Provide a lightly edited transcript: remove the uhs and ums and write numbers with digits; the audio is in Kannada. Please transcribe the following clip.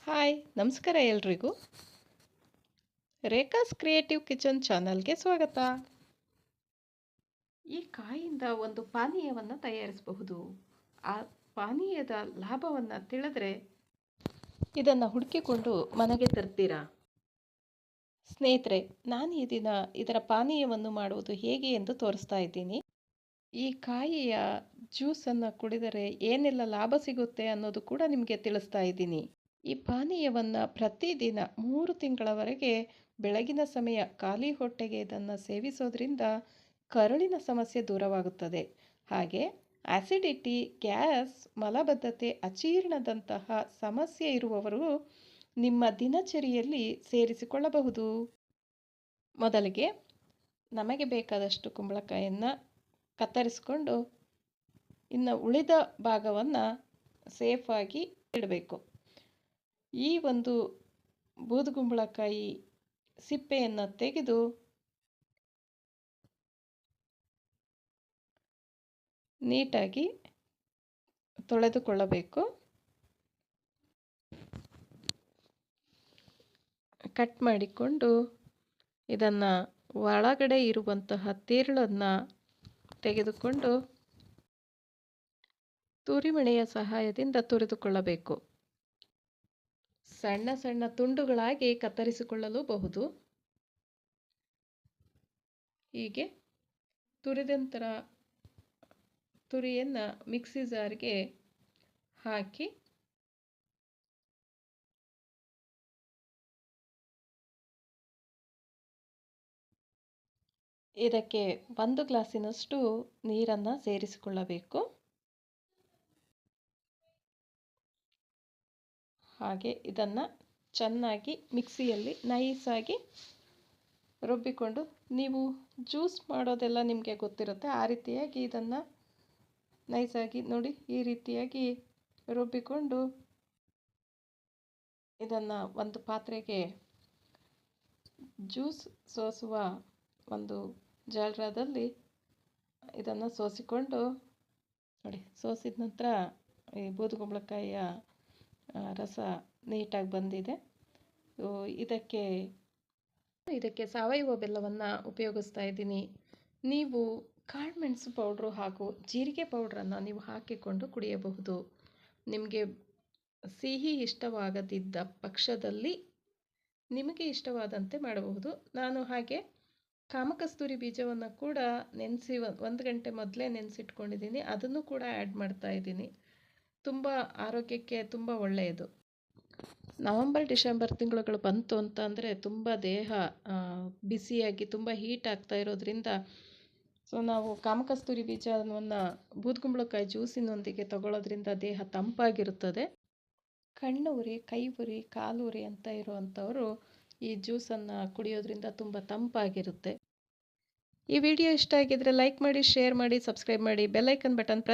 ಹಾಯ್ ನಮಸ್ಕಾರ ಎಲ್ರಿಗೂ. ರೇಖಾಸ್ ಕ್ರಿಯೇಟಿವ್ ಕಿಚನ್ ಚಾನಲ್ಗೆ ಸ್ವಾಗತ. ಈ ಕಾಯಿಂದ ಒಂದು ಪಾನೀಯವನ್ನು ತಯಾರಿಸಬಹುದು. ಆ ಪಾನೀಯದ ಲಾಭವನ್ನು ತಿಳಿದ್ರೆ ಇದನ್ನು ಹುಡುಕಿಕೊಂಡು ಮನೆಗೆ ತರ್ತೀರಾ? ಸ್ನೇಹಿತರೆ, ನಾನು ಈ ದಿನ ಇದರ ಪಾನೀಯವನ್ನು ಮಾಡುವುದು ಹೇಗೆ ಎಂದು ತೋರಿಸ್ತಾ ಇದ್ದೀನಿ. ಈ ಕಾಯಿಯ ಜ್ಯೂಸನ್ನು ಕುಡಿದರೆ ಏನೆಲ್ಲ ಲಾಭ ಸಿಗುತ್ತೆ ಅನ್ನೋದು ಕೂಡ ನಿಮಗೆ ತಿಳಿಸ್ತಾ ಇದ್ದೀನಿ. ಈ ಪಾನೀಯವನ್ನು ಪ್ರತಿದಿನ 3 ತಿಂಗಳವರೆಗೆ ಬೆಳಗಿನ ಸಮಯ ಖಾಲಿ ಹೊಟ್ಟೆಗೆ ಇದನ್ನು ಸೇವಿಸೋದ್ರಿಂದ ಕರುಳಿನ ಸಮಸ್ಯೆ ದೂರವಾಗುತ್ತದೆ. ಹಾಗೆ ಆಸಿಡಿಟಿ, ಗ್ಯಾಸ್, ಮಲಬದ್ಧತೆ, ಅಜೀರ್ಣದಂತಹ ಸಮಸ್ಯೆ ಇರುವವರು ನಿಮ್ಮ ದಿನಚರಿಯಲ್ಲಿ ಸೇರಿಸಿಕೊಳ್ಳಬಹುದು. ಮೊದಲಿಗೆ ನಮಗೆ ಬೇಕಾದಷ್ಟು ಕುಂಬಳಕಾಯನ್ನು ಕತ್ತರಿಸಿಕೊಂಡು ಇನ್ನು ಉಳಿದ ಭಾಗವನ್ನು ಸೇಫಾಗಿ ಇಡಬೇಕು. ಈ ಒಂದು ಬೂದುಗುಂಬಳಕಾಯಿ ಸಿಪ್ಪೆಯನ್ನು ತೆಗೆದು ನೀಟಾಗಿ ತೊಳೆದುಕೊಳ್ಳಬೇಕು. ಕಟ್ ಮಾಡಿಕೊಂಡು ಇದನ್ನು ಒಳಗಡೆ ಇರುವಂತಹ ತಿರುಳನ್ನು ತೆಗೆದುಕೊಂಡು ತುರಿಮಣೆಯ ಸಹಾಯದಿಂದ ತುರಿದುಕೊಳ್ಳಬೇಕು. ಸಣ್ಣ ಸಣ್ಣ ತುಂಡುಗಳಾಗಿ ಕತ್ತರಿಸಿಕೊಳ್ಳಲೂಬಹುದು. ಹೀಗೆ ತುರಿದಂತರ ತುರಿಯನ್ನು ಮಿಕ್ಸಿ ಜಾರ್ಗೆ ಹಾಕಿ ಇದಕ್ಕೆ 1 ಗ್ಲಾಸಿನಷ್ಟು ನೀರನ್ನು ಸೇರಿಸಿಕೊಳ್ಳಬೇಕು. ಹಾಗೆ ಇದನ್ನು ಚೆನ್ನಾಗಿ ಮಿಕ್ಸಿಯಲ್ಲಿ ನೈಸಾಗಿ ರುಬ್ಬಿಕೊಂಡು, ನೀವು ಜ್ಯೂಸ್ ಮಾಡೋದೆಲ್ಲ ನಿಮಗೆ ಗೊತ್ತಿರುತ್ತೆ, ಆ ರೀತಿಯಾಗಿ ಇದನ್ನು ನೈಸಾಗಿ ನೋಡಿ ಈ ರೀತಿಯಾಗಿ ರುಬ್ಬಿಕೊಂಡು ಇದನ್ನು ಒಂದು ಪಾತ್ರೆಗೆ ಜ್ಯೂಸ್ ಸೋಸುವ ಒಂದು ಜಾಲರದಲ್ಲಿ ಇದನ್ನು ಸೋಸಿಕೊಂಡು ನೋಡಿ, ಸೋಸಿದ ನಂತರ ಈ ಬೂದುಗುಂಬಳಕಾಯಿಯ ರಸ ನೀಟಾಗಿ ಬಂದಿದೆ. ಇದಕ್ಕೆ ಸಾವಯವ ಬೆಲ್ಲವನ್ನು ಉಪಯೋಗಿಸ್ತಾ ಇದ್ದೀನಿ. ನೀವು ಕಾಳುಮೆಣಸು ಪೌಡ್ರು ಹಾಗೂ ಜೀರಿಗೆ ಪೌಡ್ರನ್ನು ನೀವು ಹಾಕಿಕೊಂಡು ಕುಡಿಯಬಹುದು. ನಿಮಗೆ ಸಿಹಿ ಇಷ್ಟವಾಗದಿದ್ದ ಪಕ್ಷದಲ್ಲಿ ನಿಮಗೆ ಇಷ್ಟವಾದಂತೆ ಮಾಡಬಹುದು. ನಾನು ಹಾಗೆ ಕಾಮಕಸ್ತೂರಿ ಬೀಜವನ್ನು ಕೂಡ ನೆನೆಸಿ 1 ಗಂಟೆ ಮೊದಲೇ ನೆನೆಸಿಟ್ಕೊಂಡಿದ್ದೀನಿ. ಅದನ್ನು ಕೂಡ ಆ್ಯಡ್ ಮಾಡ್ತಾ ಇದ್ದೀನಿ. ತುಂಬ ಆರೋಗ್ಯಕ್ಕೆ ತುಂಬ ಒಳ್ಳೆಯದು. ನವಂಬರ್ ಡಿಸೆಂಬರ್ ತಿಂಗಳುಗಳು ಬಂತು ಅಂತ ಅಂದರೆ ತುಂಬ ದೇಹ ಬಿಸಿಯಾಗಿ ತುಂಬ ಹೀಟ್ ಆಗ್ತಾ ಇರೋದ್ರಿಂದ ನಾವು ಕಾಮಕಸ್ತೂರಿ ಬೀಜವನ್ನು ಬೂದುಗುಂಬಳಕಾಯಿ ಜ್ಯೂಸಿನೊಂದಿಗೆ ತಗೊಳ್ಳೋದ್ರಿಂದ ದೇಹ ತಂಪಾಗಿರುತ್ತದೆ. ಕಣ್ಣು ಉರಿ, ಕೈ ಉರಿ, ಕಾಲು ಉರಿ ಅಂತ ಇರುವಂಥವರು ಈ ಜ್ಯೂಸನ್ನು ಕುಡಿಯೋದ್ರಿಂದ ತುಂಬ ತಂಪಾಗಿರುತ್ತೆ. ಈ ವಿಡಿಯೋ ಇಷ್ಟ ಆಗಿದ್ರೆ ಲೈಕ್ ಮಾಡಿ, ಶೇರ್ ಮಾಡಿ, ಸಬ್ಸ್ಕ್ರೈಬ್ ಮಾಡಿ, ಬೆಲ್ ಐಕನ್ ಬಟನ್ ಪ್ರೆಸ್